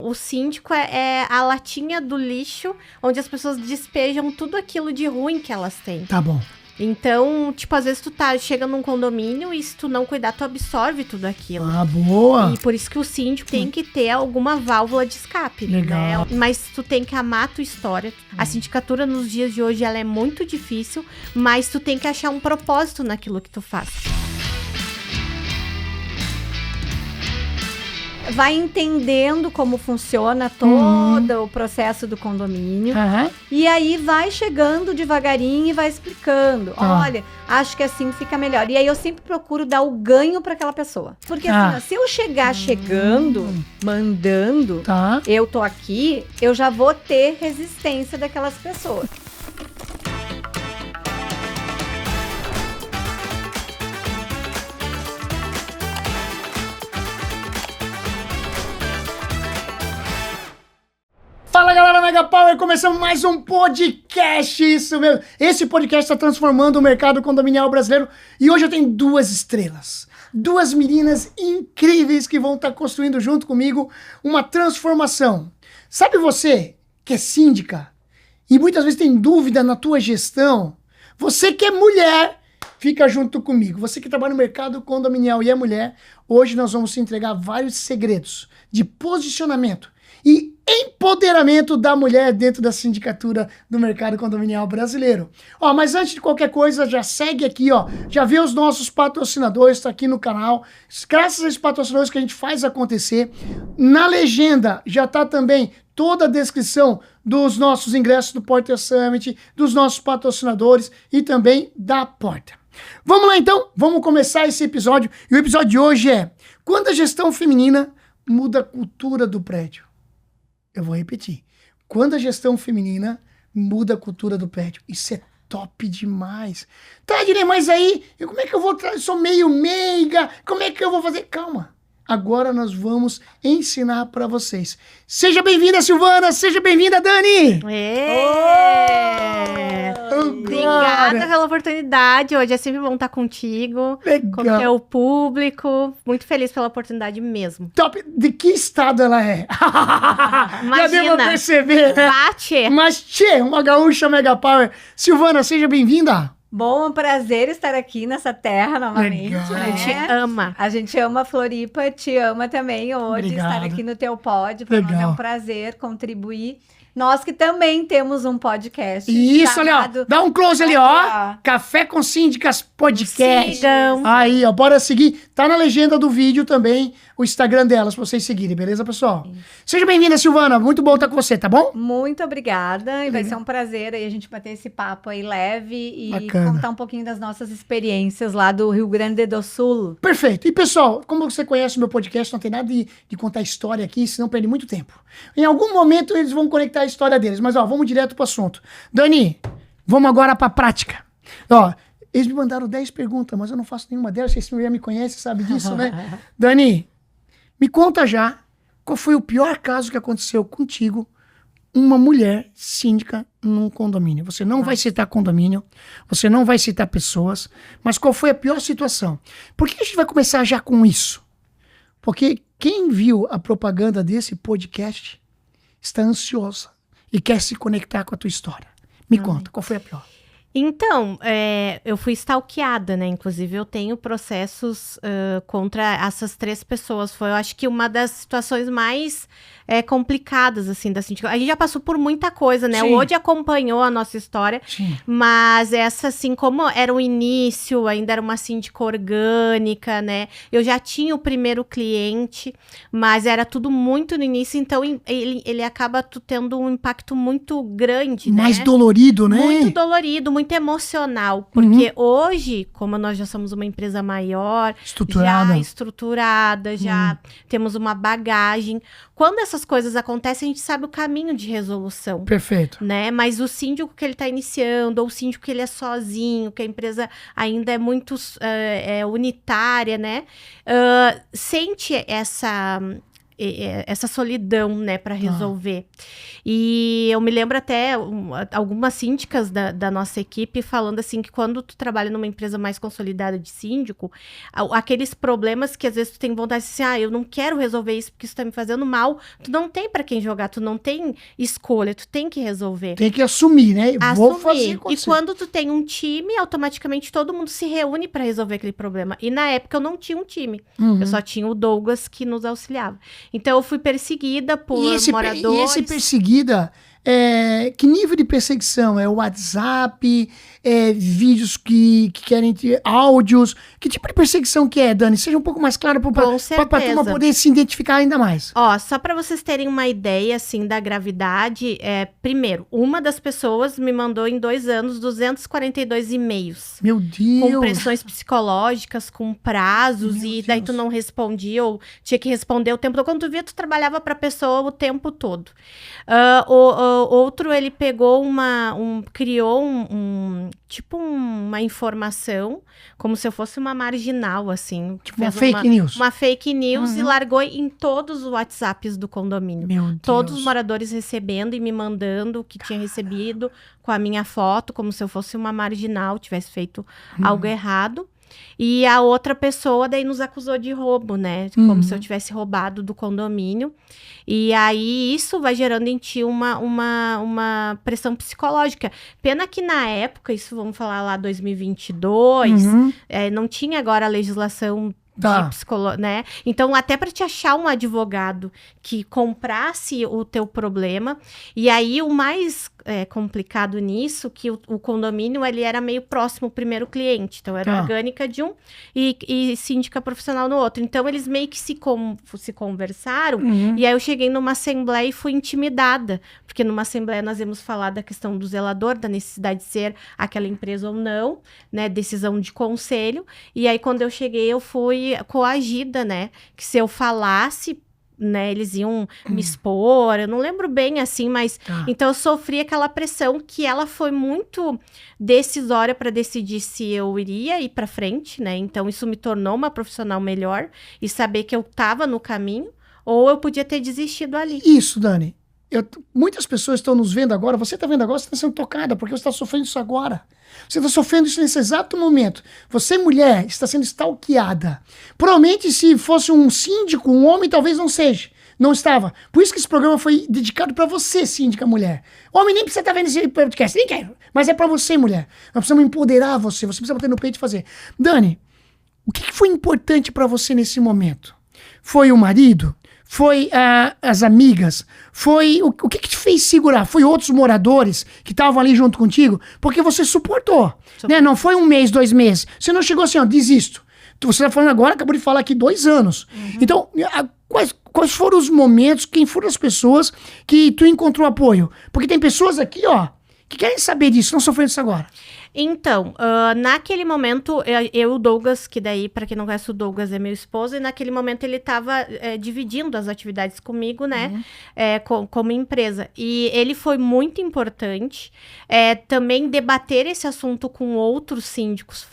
o síndico é a latinha do lixo, onde as pessoas despejam tudo aquilo de ruim que elas têm. Tá bom. Então, tipo, às vezes tu chega num condomínio e se tu não cuidar, tu absorve tudo aquilo. Ah, boa. E por isso que o síndico tem que ter alguma válvula de escape. Legal. Né? Mas tu tem que amar a tua história. A sindicatura nos dias de hoje, ela é muito difícil, mas tu tem que achar um propósito naquilo que tu faz. Vai entendendo como funciona todo o processo do condomínio. E aí vai chegando devagarinho e vai explicando. Olha, acho que assim fica melhor. E aí eu sempre procuro dar o ganho para aquela pessoa. Porque assim, ó, se eu chegar chegando, mandando, eu tô aqui, eu já vou ter resistência daquelas pessoas. Fala galera Mega Power, começamos mais um podcast, isso mesmo. Esse podcast está transformando o mercado condominial brasileiro e hoje eu tenho 2 estrelas. 2 meninas incríveis que vão estar construindo junto comigo uma transformação. Sabe você que é síndica e muitas vezes tem dúvida na tua gestão? Você que é mulher, fica junto comigo. Você que trabalha no mercado condominial e é mulher, hoje nós vamos te entregar vários segredos de posicionamento e empoderamento da mulher dentro da sindicatura do mercado condominial brasileiro. Ó, mas antes de qualquer coisa, já segue aqui, ó, já vê os nossos patrocinadores, tá aqui no canal. Graças a esses patrocinadores que a gente faz acontecer. Na legenda já tá também toda a descrição dos nossos ingressos do Porter Summit, dos nossos patrocinadores e também da Porta. Vamos lá então, vamos começar esse episódio. E o episódio de hoje é: quando a gestão feminina muda a cultura do prédio. Eu vou repetir. Quando a gestão feminina muda a cultura do prédio. Isso é top demais. Tá, Direi, mas aí, como é que eu vou... Eu sou meio meiga. Como é que eu vou fazer? Calma. Agora nós vamos ensinar para vocês. Seja bem-vinda, Silvana. Seja bem-vinda, Dani. Obrigada pela oportunidade. Hoje é sempre bom estar contigo. Legal. Com o teu público. Muito feliz pela oportunidade mesmo. Top. De que estado ela é? Já deu pra perceber, né? Bate. Mas, tchê, uma gaúcha Mega Power. Silvana, seja bem-vinda. Bom, prazer estar aqui nessa terra novamente. Legal. Né? A gente ama. A gente ama a Floripa, te ama também hoje. Obrigado. Estar aqui no teu pod. Para nós é um prazer contribuir. Nós que também temos um podcast. Isso, olha, ó. Dá um close ali, ó. Café com Síndicas Podcast. Sigam. Aí, ó, bora seguir. Tá na legenda do vídeo também o Instagram delas pra vocês seguirem, beleza, pessoal? Seja bem-vinda, Silvana. Muito bom estar com você, tá bom? Muito obrigada. E vai ser um prazer aí a gente bater esse papo aí leve e Bacana. contar um pouquinho das nossas experiências lá do Rio Grande do Sul. Perfeito. E, pessoal, como você conhece o meu podcast, não tem nada de contar história aqui, senão perde muito tempo. Em algum momento eles vão conectar a história deles. Mas, ó, vamos direto pro assunto. Dani, vamos agora pra prática. Ó, eles me mandaram 10 perguntas, mas eu não faço nenhuma delas. Vocês já me conhecem, sabe disso, né? Dani, me conta já qual foi o pior caso que aconteceu contigo, uma mulher síndica num condomínio. Você não vai citar condomínio, você não vai citar pessoas, mas qual foi a pior situação? Por que a gente vai começar já com isso? Porque quem viu a propaganda desse podcast está ansiosa e quer se conectar com a tua história. Me conta, qual foi a pior? Então, eu fui stalkeada, né? Inclusive, eu tenho processos contra essas 3 pessoas. Foi, eu acho que uma das situações mais complicadas, assim, da sindicatura. A gente já passou por muita coisa, né? Sim. O Odi acompanhou a nossa história. Sim. Mas essa, assim, como era o início, ainda era uma síndica orgânica, né? Eu já tinha o primeiro cliente, mas era tudo muito no início. Então, ele acaba tendo um impacto muito grande, né? Mais dolorido, né? Muito dolorido, muito emocional, porque hoje, como nós já somos uma empresa maior, estruturada, já temos uma bagagem, quando essas coisas acontecem, a gente sabe o caminho de resolução. Perfeito. Né? Mas o síndico que ele está iniciando, ou o síndico que ele é sozinho, que a empresa ainda é muito unitária, né? Sente essa solidão, né, para resolver. E eu me lembro até algumas síndicas da nossa equipe falando assim que quando tu trabalha numa empresa mais consolidada de síndico, aqueles problemas que às vezes tu tem vontade de assim, eu não quero resolver isso porque isso tá me fazendo mal, tu não tem para quem jogar, tu não tem escolha, tu tem que resolver. Tem que assumir, né? Vou fazer acontecer. E quando tu tem um time, automaticamente todo mundo se reúne para resolver aquele problema. E na época eu não tinha um time, eu só tinha o Douglas que nos auxiliava. Então eu fui perseguida por moradores. E esse perseguida, que nível de perseguição? É o WhatsApp? É vídeos que querem ter áudios? Que tipo de perseguição que é, Dani? Seja um pouco mais claro para a turma poder se identificar ainda mais. Só para vocês terem uma ideia, assim, da gravidade, primeiro, uma das pessoas me mandou em 2 anos 242 e-mails. Meu Deus! Com pressões psicológicas, com prazos, e daí tu não respondia, ou tinha que responder o tempo todo. Quando tu via, tu trabalhava pra pessoa o tempo todo. Outro, ele pegou criou tipo uma informação, como se eu fosse uma marginal, assim. Tipo uma fake news. Uma fake news e largou em todos os WhatsApps do condomínio. Meu Deus. Todos os moradores recebendo e me mandando o que tinha recebido com a minha foto, como se eu fosse uma marginal, tivesse feito algo errado. E a outra pessoa daí nos acusou de roubo, né? Como se eu tivesse roubado do condomínio. E aí isso vai gerando em ti uma pressão psicológica. Pena que na época, isso vamos falar lá 2022, não tinha agora a legislação de psicologia, né? Então, até para te achar um advogado que comprasse o teu problema. E aí, o mais complicado nisso, que o condomínio, ele era meio próximo ao primeiro cliente. Então, era orgânica de um e síndica profissional no outro. Então, eles meio que se conversaram. E aí, eu cheguei numa assembleia e fui intimidada. Porque numa assembleia nós íamos falar da questão do zelador, da necessidade de ser aquela empresa ou não, né? Decisão de conselho. E aí, quando eu cheguei, eu fui coagida, né? Que se eu falasse, né, eles iam me expor, eu não lembro bem assim, mas então eu sofri aquela pressão que ela foi muito decisória para decidir se eu iria ir para frente, né? Então isso me tornou uma profissional melhor e saber que eu estava no caminho ou eu podia ter desistido ali. Isso, Dani. Muitas pessoas estão nos vendo agora, você está vendo agora, você está sendo tocada, porque você está sofrendo isso agora. Você está sofrendo isso nesse exato momento. Você, mulher, está sendo stalkeada. Provavelmente, se fosse um síndico, um homem, talvez não seja. Não estava. Por isso que esse programa foi dedicado para você, síndica mulher. Homem nem precisa estar vendo esse podcast, nem quero. Mas é para você, mulher. Nós precisamos empoderar você precisa bater no peito e fazer. Dani, o que foi importante para você nesse momento? Foi o marido? Foi as amigas? Foi o que te fez segurar? Foi outros moradores que estavam ali junto contigo? Porque você suportou, né? Não foi 1 mês, 2 meses. Você não chegou assim, desisto. Você está falando agora, acabou de falar aqui 2 anos. Então, quais foram os momentos, quem foram as pessoas que tu encontrou apoio? Porque tem pessoas aqui, que querem saber disso, não sofrendo isso agora. Então, naquele momento, eu e o Douglas, que daí, para quem não conhece, o Douglas é meu esposo, e naquele momento ele estava dividindo as atividades comigo, né, como empresa. E ele foi muito importante. Também debater esse assunto com outros síndicos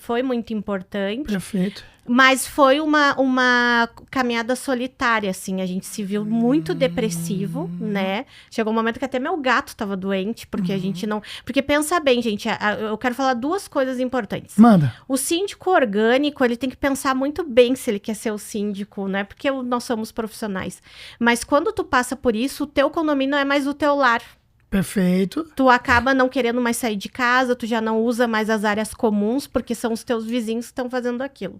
foi muito importante. Perfeito. Mas foi uma caminhada solitária, assim. A gente se viu muito depressivo, né? Chegou um momento que até meu gato tava doente, porque a gente não... Porque pensa bem, gente, eu quero falar 2 coisas importantes. Manda. O síndico orgânico, ele tem que pensar muito bem se ele quer ser o síndico, né? Porque nós somos profissionais. Mas quando tu passa por isso, o teu condomínio não é mais o teu lar. Perfeito. Tu acaba não querendo mais sair de casa, tu já não usa mais as áreas comuns, porque são os teus vizinhos que estão fazendo aquilo.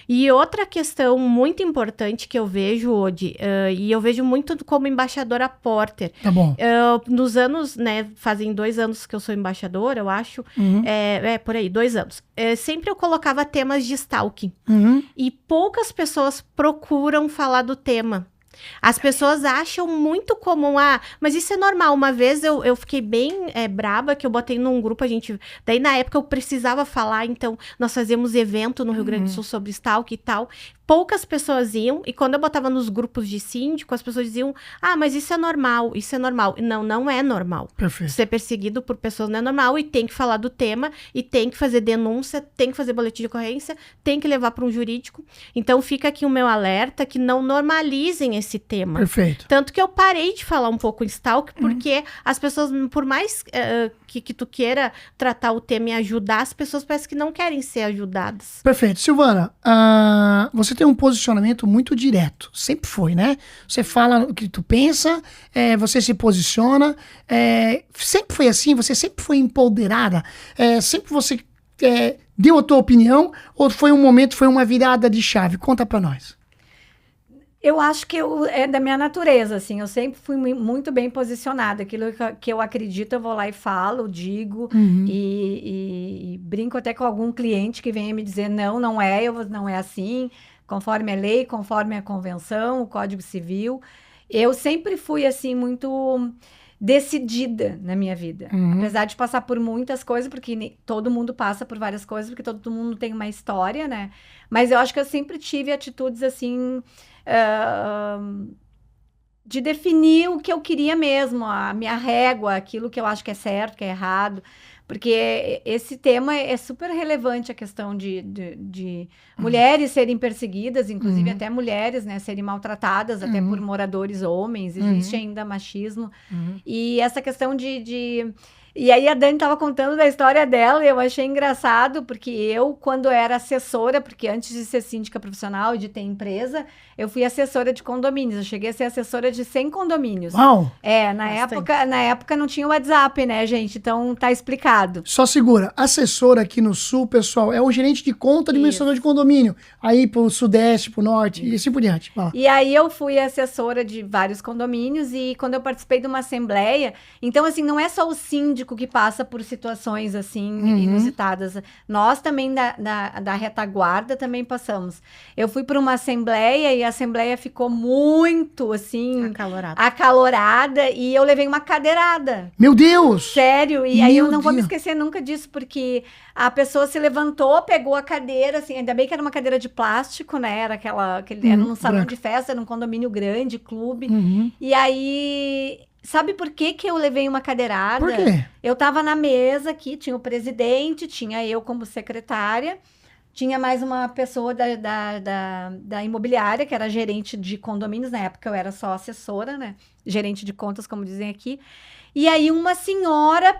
E outra questão muito importante que eu vejo, Odi, e eu vejo muito como embaixadora Porter. Tá bom. Nos anos, né, fazem 2 anos que eu sou embaixadora, eu acho. Por aí, 2 anos. Sempre eu colocava temas de stalking. E poucas pessoas procuram falar do tema. As pessoas acham muito comum, mas isso é normal. Uma vez eu fiquei bem braba, que eu botei num grupo, daí na época eu precisava falar, então nós fazíamos evento no Rio Grande do Sul sobre stalk e tal. Poucas pessoas iam, e quando eu botava nos grupos de síndico, as pessoas diziam, mas isso é normal, isso é normal. Não, não é normal. Perfeito. Ser perseguido por pessoas não é normal, e tem que falar do tema, e tem que fazer denúncia, tem que fazer boletim de ocorrência, tem que levar para um jurídico. Então fica aqui o meu alerta, que não normalizem esse tema. Perfeito. Tanto que eu parei de falar um pouco em stalk, porque as pessoas, por mais que tu queira tratar o tema e ajudar, as pessoas parecem que não querem ser ajudadas. Perfeito. Silvana, você tem um posicionamento muito direto. Sempre foi, né? Você fala o que tu pensa, você se posiciona. Sempre foi assim? Você sempre foi empoderada? Sempre você deu a tua opinião? Ou foi um momento, foi uma virada de chave? Conta pra nós. Eu acho que é da minha natureza, assim. Eu sempre fui muito bem posicionada. Aquilo que eu acredito, eu vou lá e falo, digo. E brinco até com algum cliente que venha me dizer, não é assim. Conforme a lei, conforme a convenção, o Código Civil. Eu sempre fui, assim, muito decidida na minha vida. Apesar de passar por muitas coisas, porque todo mundo passa por várias coisas, porque todo mundo tem uma história, né? Mas eu acho que eu sempre tive atitudes, assim, de definir o que eu queria mesmo, a minha régua, aquilo que eu acho que é certo, que é errado. Porque esse tema é super relevante, a questão de mulheres serem perseguidas, inclusive até mulheres, né, serem maltratadas, até por moradores homens, existe ainda machismo. E essa questão E aí a Dani estava contando da história dela e eu achei engraçado, porque eu, quando era assessora, porque antes de ser síndica profissional e de ter empresa, eu fui assessora de condomínios. Eu cheguei a ser assessora de 100 condomínios. Uau! Na época não tinha WhatsApp, né, gente? Então tá explicado. Só segura. Assessora aqui no Sul, pessoal, é o gerente de conta administrador de condomínio. Aí pro Sudeste, pro Norte e assim por diante. E aí eu fui assessora de vários condomínios e quando eu participei de uma assembleia, então assim, não é só o síndico que passa por situações assim inusitadas. Nós também da retaguarda também passamos. Eu fui para uma assembleia e a assembleia ficou muito assim acalorada e eu levei uma cadeirada. Meu Deus! Sério, e aí eu não vou me esquecer nunca disso, porque a pessoa se levantou, pegou a cadeira, assim, ainda bem que era uma cadeira de plástico, né? Era era num salão de festa, num condomínio grande, clube. E aí, sabe por que eu levei uma cadeirada? Por quê? Eu tava na mesa aqui, tinha o presidente, tinha eu como secretária, tinha mais uma pessoa da imobiliária, que era gerente de condomínios, na época eu era só assessora, né? Gerente de contas, como dizem aqui. E aí uma senhora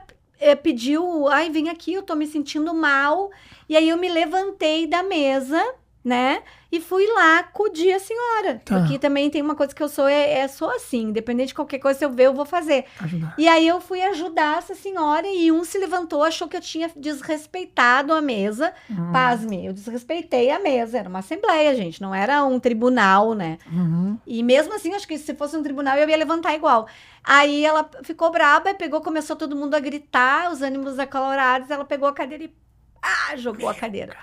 pediu, vem aqui, eu tô me sentindo mal. E aí eu me levantei da mesa, né? E fui lá acudir a senhora. Tá. Porque também tem uma coisa que eu sou, sou assim, independente de qualquer coisa, se eu ver, eu vou fazer. Ajudar. E aí eu fui ajudar essa senhora e um se levantou, achou que eu tinha desrespeitado a mesa. Pasme, eu desrespeitei a mesa. Era uma assembleia, gente, não era um tribunal, né? E mesmo assim, acho que se fosse um tribunal, eu ia levantar igual. Aí ela ficou braba, começou todo mundo a gritar, os ânimos acalorados, ela pegou a cadeira e jogou a cadeira.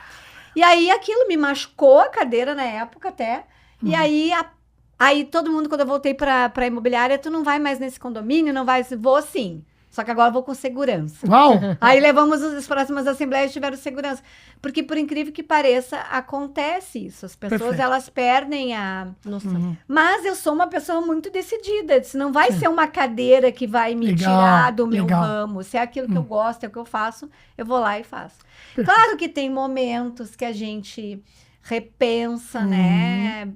E aí aquilo me machucou a cadeira na época até. E aí todo mundo, quando eu voltei pra imobiliária, tu não vai mais nesse condomínio? Não vai? Vou sim. Só que agora eu vou com segurança. Uau! Aí levamos as próximas assembleias, tiveram segurança. Porque, por incrível que pareça, acontece isso. As pessoas, elas perdem a noção. Mas eu sou uma pessoa muito decidida. Disse, não vai ser uma cadeira que vai me tirar do meu ramo. Se é aquilo que eu gosto, é o que eu faço, eu vou lá e faço. Claro que tem momentos que a gente repensa, né?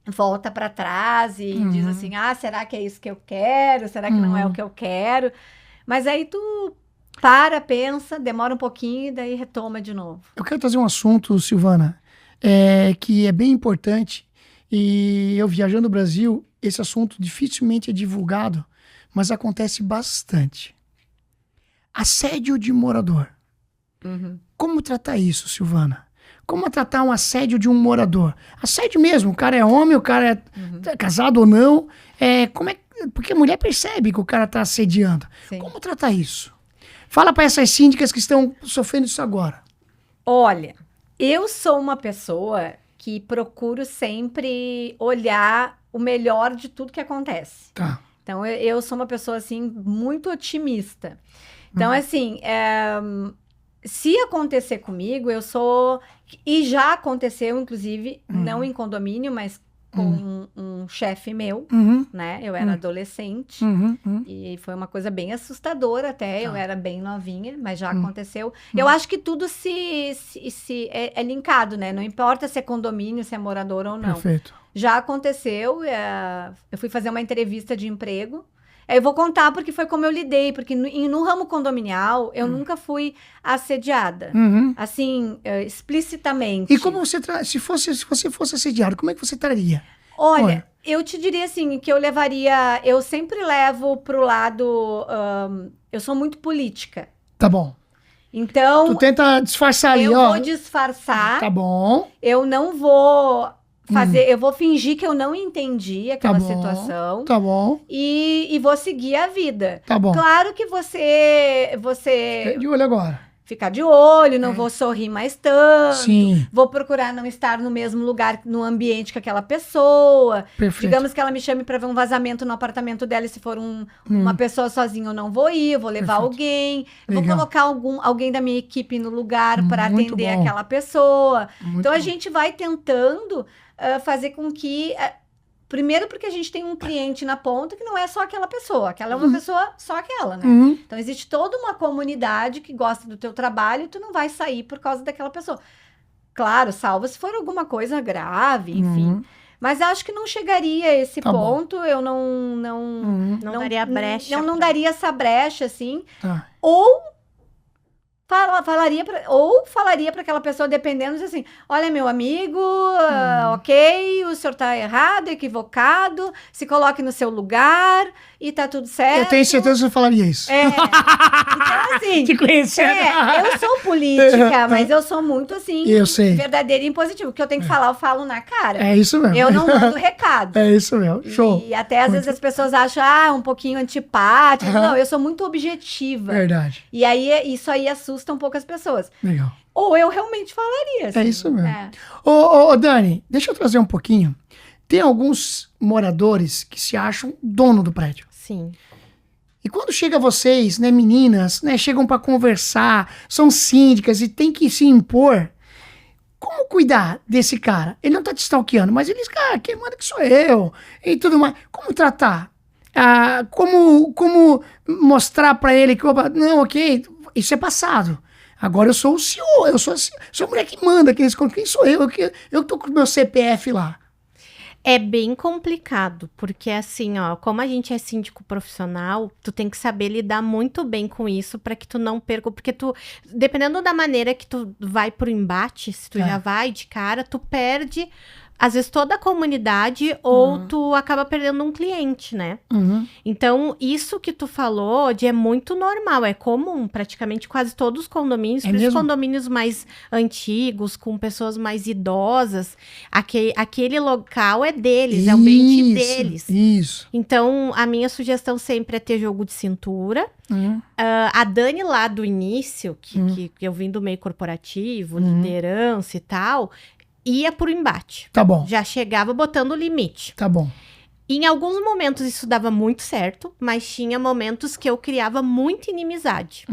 Volta para trás e diz assim, será que é isso que eu quero? Será que não é o que eu quero? Mas aí tu pensa, demora um pouquinho e daí retoma de novo. Eu quero trazer um assunto, Silvana, que é bem importante e eu viajando no Brasil, esse assunto dificilmente é divulgado, mas acontece bastante. Assédio de morador. Como tratar isso, Silvana? Como tratar um assédio de um morador? Assédio mesmo, o cara é homem, o cara é casado ou não. Porque a mulher percebe que o cara tá assediando. Sim. Como tratar isso? Fala para essas síndicas que estão sofrendo isso agora. Olha, eu sou uma pessoa que procuro sempre olhar o melhor de tudo que acontece. Tá. Então, eu sou uma pessoa, assim, muito otimista. Então, assim, se acontecer comigo, eu sou... E já aconteceu, inclusive, não em condomínio, mas com um chefe meu, né? Eu era adolescente e foi uma coisa bem assustadora até. Eu era bem novinha, mas já aconteceu. Eu acho que tudo é linkado, né? Não importa se é condomínio, se é morador ou não. Perfeito. Já aconteceu, eu fui fazer uma entrevista de emprego. Eu vou contar porque foi como eu lidei, porque no ramo condominial eu nunca fui assediada, assim, explicitamente. E como você, se você fosse assediado, como é que você traria? Olha, eu te diria assim, que eu sempre levo pro lado, eu sou muito política. Tá bom. Então... Tu tenta disfarçar ali, Eu vou disfarçar. Tá bom. Eu não vou... eu vou fingir que eu não entendi aquela situação. Tá bom. E vou seguir a vida. Tá bom. Claro que você Fica de olho agora. Ficar de olho, não vou sorrir mais tanto. Sim. Vou procurar não estar no mesmo lugar, no ambiente que aquela pessoa. Perfeito. Digamos que ela me chame para ver um vazamento no apartamento dela, e se for uma pessoa sozinha, eu não vou ir, eu vou levar alguém. Eu vou colocar alguém da minha equipe no lugar para atender aquela pessoa. Então a gente vai tentando fazer com que... Primeiro porque a gente tem um cliente na ponta que não é só aquela pessoa. Aquela é uma pessoa, só aquela, né? Então existe toda uma comunidade que gosta do teu trabalho e tu não vai sair por causa daquela pessoa. Claro, salvo se for alguma coisa grave, enfim. Mas acho que não chegaria a esse ponto. Bom. Eu não daria brecha. Eu não daria essa brecha, assim. Tá. Ou falaria para aquela pessoa, dependendo, assim, olha, meu amigo, ok, o senhor tá errado, equivocado, se coloque no seu lugar e tá tudo certo. Eu tenho certeza que você falaria isso. Então, assim... Te conhecendo. Eu sou política, mas eu sou muito, assim, eu sei. verdadeira e impositiva. O que eu tenho que falar, eu falo na cara. É isso mesmo. Eu não mando recado. É isso mesmo. Show. E até, às vezes, as pessoas acham, um pouquinho antipática. Não, eu sou muito objetiva. Verdade. E aí, isso aí assusta um pouco as pessoas. Legal. Ou eu realmente falaria. Assim. É isso mesmo. Ô, Dani, deixa eu trazer um pouquinho. Tem alguns moradores que se acham dono do prédio. Sim. E quando chega vocês, né, meninas, né, chegam para conversar, são síndicas e tem que se impor, como cuidar desse cara? Ele não tá te stalkeando, mas ele diz, cara, quem manda que sou eu, e tudo mais. Como tratar? Como mostrar para ele que, opa, não, ok, isso é passado. Agora eu sou o senhor, eu sou a mulher que manda, quem sou eu? Eu tô com o meu CPF lá. É bem complicado, porque assim, ó, como a gente é síndico profissional, tu tem que saber lidar muito bem com isso para que tu não perca, porque tu, dependendo da maneira que tu vai pro embate, se tu já vai de cara, tu perde, às vezes, toda a comunidade ou tu acaba perdendo um cliente, né? Então, isso que tu falou é muito normal, é comum, praticamente quase todos os condomínios, por isso condomínios mais antigos, com pessoas mais idosas, aquele local é deles, é o ambiente deles. Isso. Então, a minha sugestão sempre é ter jogo de cintura. A Dani lá do início, que eu vim do meio corporativo, liderança e tal... ia pro embate. Tá bom. Já chegava botando o limite. Tá bom. Em alguns momentos isso dava muito certo, mas tinha momentos que eu criava muita inimizade.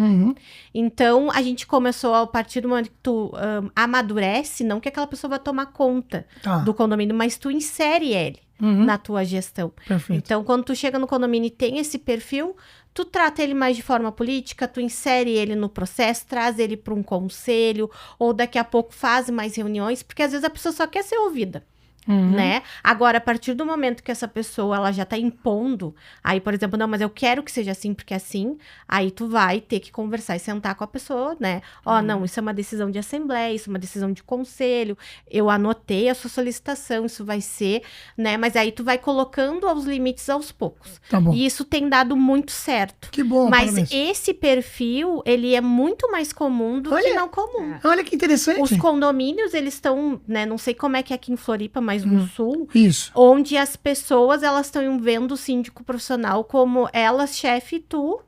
Então, a gente começou, a partir do momento que tu amadurece, não que aquela pessoa vá tomar conta do condomínio, mas tu insere ele na tua gestão. Perfeito. Então, quando tu chega no condomínio e tem esse perfil, tu trata ele mais de forma política, tu insere ele no processo, traz ele para um conselho, ou daqui a pouco faz mais reuniões, porque às vezes a pessoa só quer ser ouvida. Né? Agora, a partir do momento que essa pessoa, ela já tá impondo, aí, por exemplo, não, mas eu quero que seja assim, porque é assim, aí tu vai ter que conversar e sentar com a pessoa, né? Ó, não, isso é uma decisão de assembleia, isso é uma decisão de conselho, eu anotei a sua solicitação, isso vai ser, né? Mas aí tu vai colocando os limites aos poucos. Tá bom. E isso tem dado muito certo. Que bom, mas parabéns. esse perfil, ele é muito mais comum do que não comum. Olha que interessante. Os condomínios, eles estão, né, não sei como é que é aqui em Floripa, mas no sul, onde as pessoas, elas estão vendo o síndico profissional como elas, chefe, e tu,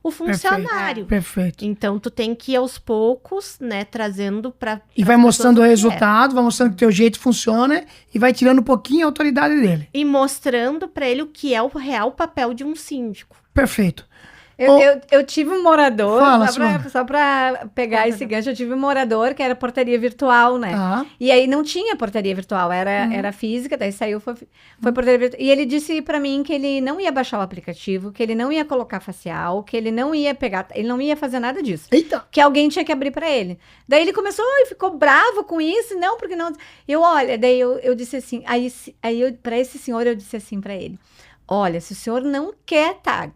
o funcionário. Perfeito. Então, tu tem que ir aos poucos, né, trazendo para... E vai mostrando o resultado, vai mostrando que o teu jeito funciona e vai tirando um pouquinho a autoridade dele. E mostrando para ele o que é o real papel de um síndico. Perfeito. Eu tive um morador, Fala, só pra pegar esse gancho, eu tive um morador que era portaria virtual, né? Tá. E aí não tinha portaria virtual, era física, daí saiu, foi portaria virtual. E ele disse pra mim que ele não ia baixar o aplicativo, que ele não ia colocar facial, que ele não ia pegar, ele não ia fazer nada disso. Eita! Que alguém tinha que abrir pra ele. Daí ele começou e ficou bravo com isso, não, porque não... Daí eu disse assim, pra esse senhor eu disse assim pra ele, olha, se o senhor não quer tag,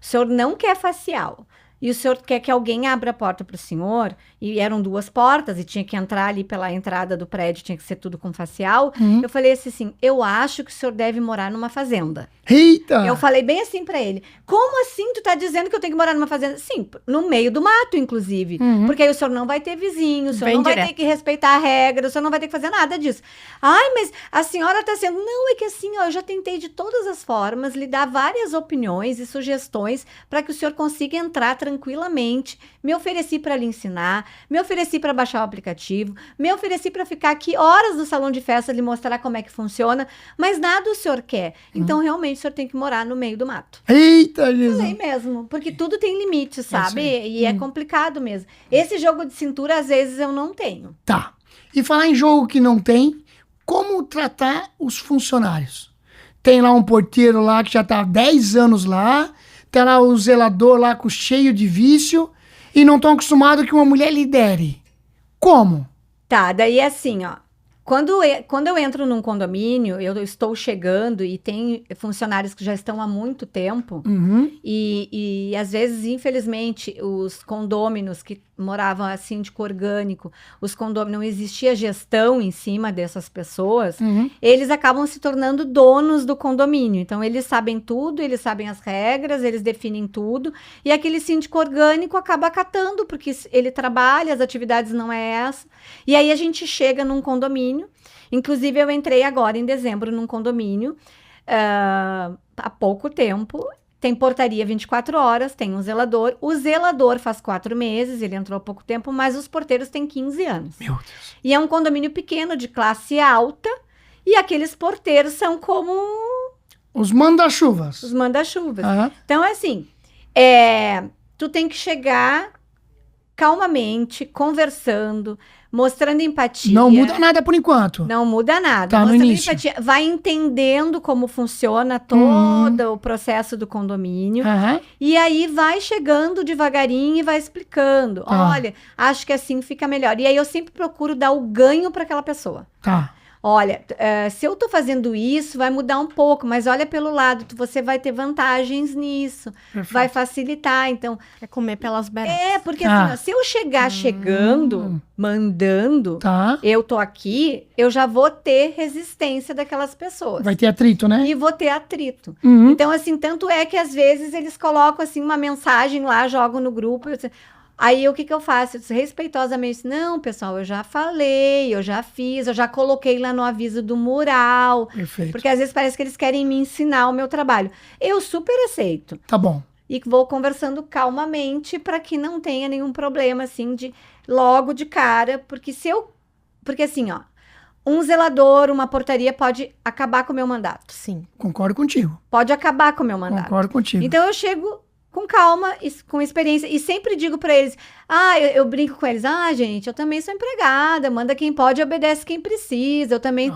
o senhor não quer facial, e o senhor quer que alguém abra a porta para o senhor, e eram 2 portas, e tinha que entrar ali pela entrada do prédio, tinha que ser tudo com facial, eu falei assim, eu acho que o senhor deve morar numa fazenda. Eita! Eu falei bem assim pra ele, como assim tu tá dizendo que eu tenho que morar numa fazenda? Sim, no meio do mato, inclusive, porque aí o senhor não vai ter vizinho, o senhor não vai ter que respeitar a regra, o senhor não vai ter que fazer nada disso. Ai, mas a senhora tá sendo... Não, é que assim, ó, eu já tentei de todas as formas lhe dar várias opiniões e sugestões para que o senhor consiga entrar tranquilamente, me ofereci para lhe ensinar, me ofereci para baixar o aplicativo, me ofereci para ficar aqui horas no salão de festa lhe mostrar como é que funciona, mas nada o senhor quer. Então, realmente, o senhor tem que morar no meio do mato. Eita, Jesus! Falei mesmo, porque tudo tem limite, sabe? E é complicado mesmo. Esse jogo de cintura, às vezes, eu não tenho. Tá. E falar em jogo que não tem, como tratar os funcionários? Tem lá um porteiro lá que já tá há 10 anos lá, tem lá o zelador lá cheio de vício e não estão acostumados que uma mulher lidere. Como? Tá, daí é assim, ó. Quando eu entro num condomínio, eu estou chegando e tem funcionários que já estão há muito tempo e às vezes, infelizmente, os condôminos que moravam a síndico orgânico, os condôminos, não existia gestão em cima dessas pessoas, eles acabam se tornando donos do condomínio. Então, eles sabem tudo, eles sabem as regras, eles definem tudo e aquele síndico orgânico acaba acatando, porque ele trabalha, as atividades não é essa. E aí a gente chega num condomínio. Inclusive, eu entrei agora em dezembro num condomínio há pouco tempo. Tem portaria 24 horas, tem um zelador. O zelador faz 4 meses, ele entrou há pouco tempo, mas os porteiros têm 15 anos. Meu Deus. E é um condomínio pequeno, de classe alta, e aqueles porteiros são como... Os manda-chuvas. Os manda-chuvas. Aham. Então, assim, tu tem que chegar calmamente, conversando, mostrando empatia. Não muda nada por enquanto. Não muda nada. Tá, no Mostrando início. empatia. Vai entendendo como funciona todo o processo do condomínio. Aham. E aí vai chegando devagarinho e vai explicando. Tá. Olha, acho que assim fica melhor. E aí eu sempre procuro dar o ganho para aquela pessoa. Tá. Olha, se eu tô fazendo isso, vai mudar um pouco, mas olha pelo lado, você vai ter vantagens nisso, Perfeito. vai facilitar, então... É comer pelas beiras. Porque assim, ó, se eu chegar chegando, mandando, Tá. eu tô aqui, eu já vou ter resistência daquelas pessoas. Vai ter atrito, né? E vou ter atrito. Uhum. Então, assim, tanto é que às vezes eles colocam, assim, uma mensagem lá, jogam no grupo, aí o que eu faço? Eu disse, respeitosamente, não, pessoal, eu já falei, eu já fiz, eu já coloquei lá no aviso do mural. Perfeito. Porque às vezes parece que eles querem me ensinar o meu trabalho. Eu super aceito. Tá bom. E vou conversando calmamente para que não tenha nenhum problema, assim, logo de cara. Porque assim, ó, um zelador, uma portaria pode acabar com o meu mandato. Sim. Concordo contigo. Pode acabar com o meu mandato. Concordo contigo. Então eu chego com calma, com experiência, e sempre digo pra eles, eu brinco com eles, gente, eu também sou empregada, manda quem pode, obedece quem precisa, eu também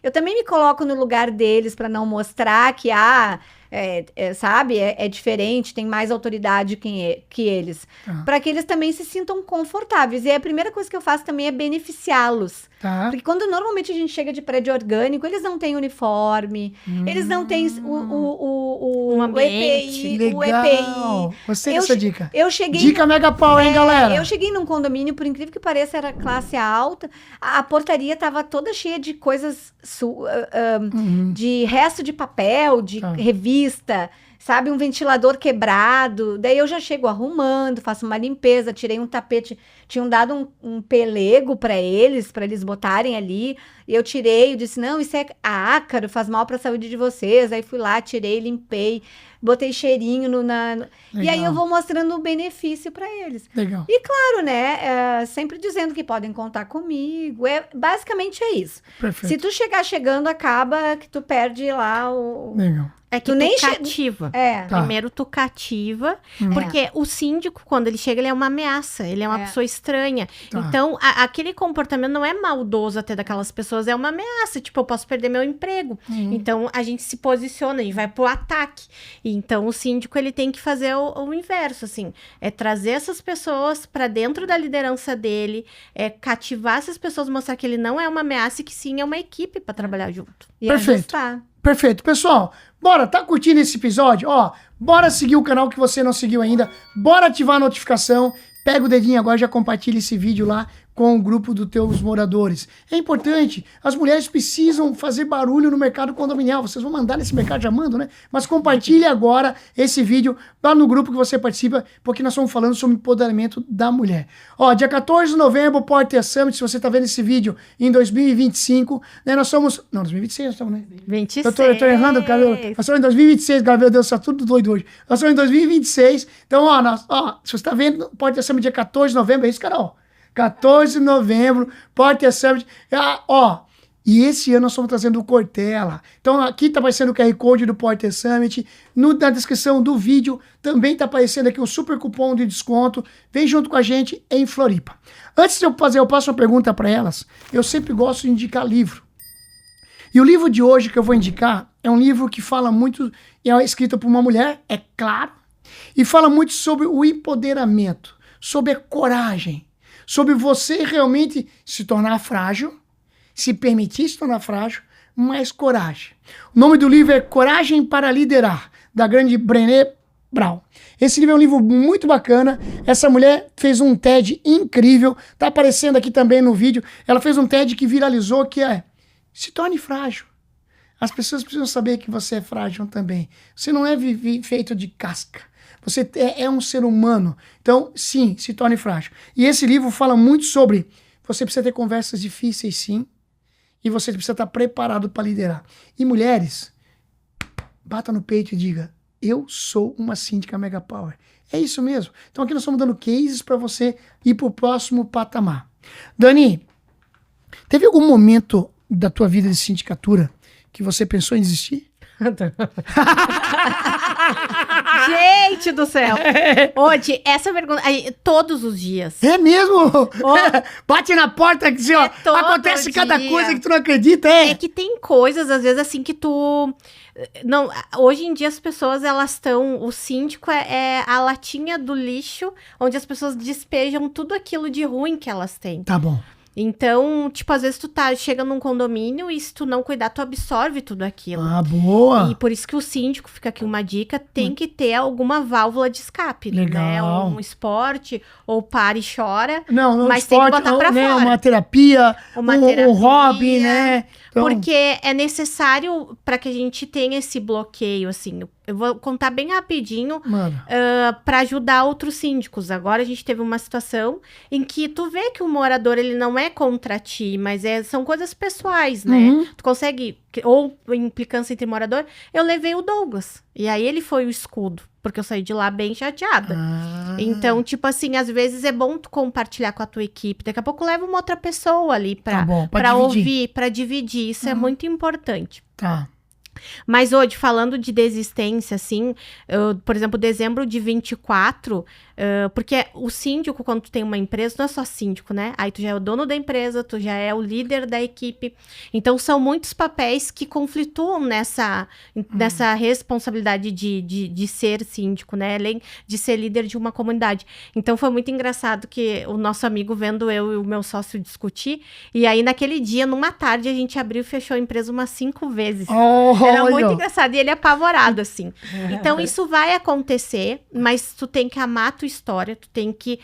eu também me coloco no lugar deles pra não mostrar que, sabe, é diferente, tem mais autoridade que eles, pra que eles também se sintam confortáveis, e a primeira coisa que eu faço também é beneficiá-los, Tá. porque quando normalmente a gente chega de prédio orgânico, eles não têm uniforme, eles não têm o ambiente. EPI, Legal. o EPI. Gostei dessa dica. Eu cheguei... Dica mega pau, hein, galera? Eu cheguei num condomínio, por incrível que pareça, era classe alta. A portaria tava toda cheia de coisas, de resto de papel, de revista, sabe, um ventilador quebrado. Daí eu já chego arrumando, faço uma limpeza, tirei um tapete. Tinham dado um pelego para eles botarem ali. E eu tirei, eu disse, não, isso é ácaro, faz mal para a saúde de vocês. Aí fui lá, tirei, limpei, botei cheirinho E aí eu vou mostrando o benefício para eles. Legal. E claro, né, sempre dizendo que podem contar comigo. Basicamente é isso. Perfeito. Se tu chegar chegando, acaba que tu perde lá o... Legal. É que tu cativa. Tá. Primeiro tu cativa, porque o síndico, quando ele chega, ele é uma ameaça, ele é uma pessoa estranha. Tá. Então, aquele comportamento não é maldoso até daquelas pessoas, é uma ameaça. Tipo, eu posso perder meu emprego. Então, a gente se posiciona, a gente vai pro ataque. Então, o síndico, ele tem que fazer o inverso, assim. É trazer essas pessoas para dentro da liderança dele, é cativar essas pessoas, mostrar que ele não é uma ameaça e que sim é uma equipe para trabalhar junto. E Perfeito. ajustar. Perfeito. Pessoal, bora, tá curtindo esse episódio? Ó, bora seguir o canal que você não seguiu ainda. Bora ativar a notificação. Pega o dedinho agora e já compartilha esse vídeo lá com o grupo dos teus moradores. É importante, as mulheres precisam fazer barulho no mercado condominial. Vocês vão mandar nesse mercado, já mandam, né? Mas compartilhe agora esse vídeo lá no grupo que você participa, porque nós estamos falando sobre o empoderamento da mulher. Ó, dia 14 de novembro, Porter Summit, se você tá vendo esse vídeo em 2025, né? Nós somos... Não, 2026 nós estamos, né? 26. Eu tô errando, cara. Nós somos em 2026, cara, meu Deus, tá tudo doido hoje. Nós somos em 2026, então, se você tá vendo, Porter Summit dia 14 de novembro, é isso, Carol? 14 de novembro, Porter Summit. E esse ano nós estamos trazendo o Cortella. Então aqui está aparecendo o QR Code do Porter Summit. Na descrição do vídeo também está aparecendo aqui o super cupom de desconto. Vem junto com a gente em Floripa. Antes de eu fazer a próxima pergunta para elas, eu sempre gosto de indicar livro. E o livro de hoje que eu vou indicar é um livro que fala muito, é escrito por uma mulher, é claro, e fala muito sobre o empoderamento, sobre a coragem, sobre você realmente se tornar frágil, se permitir se tornar frágil, mas coragem. O nome do livro é Coragem para Liderar, da grande Brené Brown. Esse livro é um livro muito bacana. Essa mulher fez um TED incrível, tá aparecendo aqui também no vídeo. Ela fez um TED que viralizou, que é se torne frágil. As pessoas precisam saber que você é frágil também. Você não é feito de casca. Você é um ser humano. Então, sim, se torne frágil. E esse livro fala muito sobre você precisa ter conversas difíceis, sim. E você precisa estar preparado para liderar. E mulheres, bata no peito e diga, eu sou uma síndica Mega Power. É isso mesmo. Então aqui nós estamos dando cases para você ir para o próximo patamar. Dani, teve algum momento da tua vida de sindicatura que você pensou em desistir? Gente do céu! Hoje, essa pergunta, todos os dias. É mesmo? Bate na porta assim, ó, acontece cada coisa que tu não acredita, É que tem coisas, às vezes, assim, que tu... Não, hoje em dia as pessoas, elas estão... O síndico é a latinha do lixo, onde as pessoas despejam tudo aquilo de ruim que elas têm. Tá bom. Então, tipo, às vezes tu chega num condomínio e se tu não cuidar, tu absorve tudo aquilo. Ah, boa! E por isso que o síndico, fica aqui uma dica, tem que ter alguma válvula de escape. Legal. Né? Um esporte, ou para e chora. Não, mas esporte, tem que botar pra fora. Uma terapia, um hobby, né? Então... Porque é necessário para que a gente tenha esse bloqueio, assim. Eu vou contar bem rapidinho para ajudar outros síndicos. Agora a gente teve uma situação em que tu vê que o morador, ele não é contra ti, mas são coisas pessoais, né? Uhum. Tu consegue, ou implicância entre morador, eu levei o Douglas. E aí ele foi o escudo, porque eu saí de lá bem chateada. Então, tipo assim, às vezes é bom tu compartilhar com a tua equipe. Daqui a pouco leva uma outra pessoa ali pra ouvir, pra dividir. Isso é muito importante. Tá. Mas hoje, falando de desistência, assim, por exemplo, dezembro de 24, porque o síndico, quando tu tem uma empresa, não é só síndico, né? Aí tu já é o dono da empresa, tu já é o líder da equipe. Então, são muitos papéis que conflituam nessa responsabilidade de ser síndico, né? Além de ser líder de uma comunidade. Então, foi muito engraçado que o nosso amigo vendo eu e o meu sócio discutir, e aí naquele dia, numa tarde, a gente abriu e fechou a empresa umas 5 vezes. Era muito engraçado, e ele apavorado, assim. Então, isso vai acontecer, mas tu tem que amar a tua tua história, tu tem que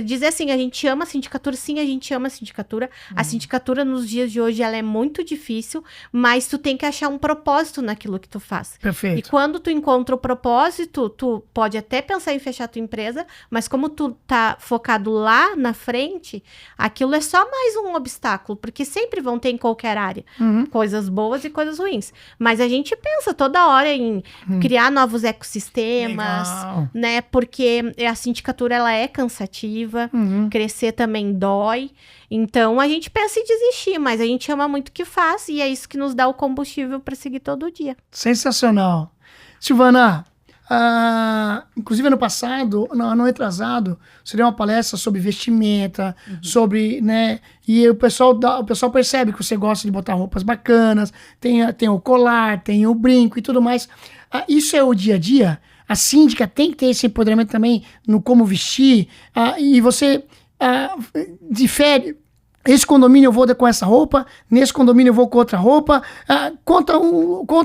dizer assim, a gente ama a sindicatura, sim, a gente ama a sindicatura. A sindicatura nos dias de hoje, ela é muito difícil, mas tu tem que achar um propósito naquilo que tu faz. Perfeito. E quando tu encontra o propósito, tu pode até pensar em fechar tua empresa, mas como tu tá focado lá na frente, aquilo é só mais um obstáculo, porque sempre vão ter em qualquer área coisas boas e coisas ruins. Mas a gente pensa toda hora em criar novos ecossistemas, né? Porque a sindicatura, ela é cansativa, crescer também dói. Então, a gente pensa em desistir, mas a gente ama muito o que faz e é isso que nos dá o combustível para seguir todo dia. Sensacional. Silvana, inclusive ano passado, ano retrasado, você deu uma palestra sobre vestimenta, sobre, né, e o pessoal percebe que você gosta de botar roupas bacanas, tem o colar, tem o brinco e tudo mais. Isso é o dia a dia? A síndica tem que ter esse empoderamento também no como vestir, e você difere. Esse condomínio eu vou com essa roupa, nesse condomínio eu vou com outra roupa. Conta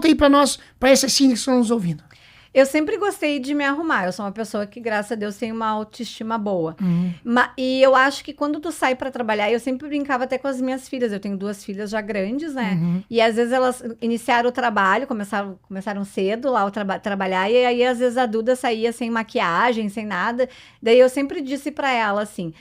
aí pra nós, pra esses síndicos que estão nos ouvindo. Eu sempre gostei de me arrumar. Eu sou uma pessoa que, graças a Deus, tem uma autoestima boa. E eu acho que quando tu sai pra trabalhar, eu sempre brincava até com as minhas filhas. Eu tenho 2 filhas já grandes, né? E às vezes elas iniciaram o trabalho, começaram cedo lá a trabalhar. E aí, às vezes, a Duda saía sem maquiagem, sem nada. Daí eu sempre disse pra ela assim,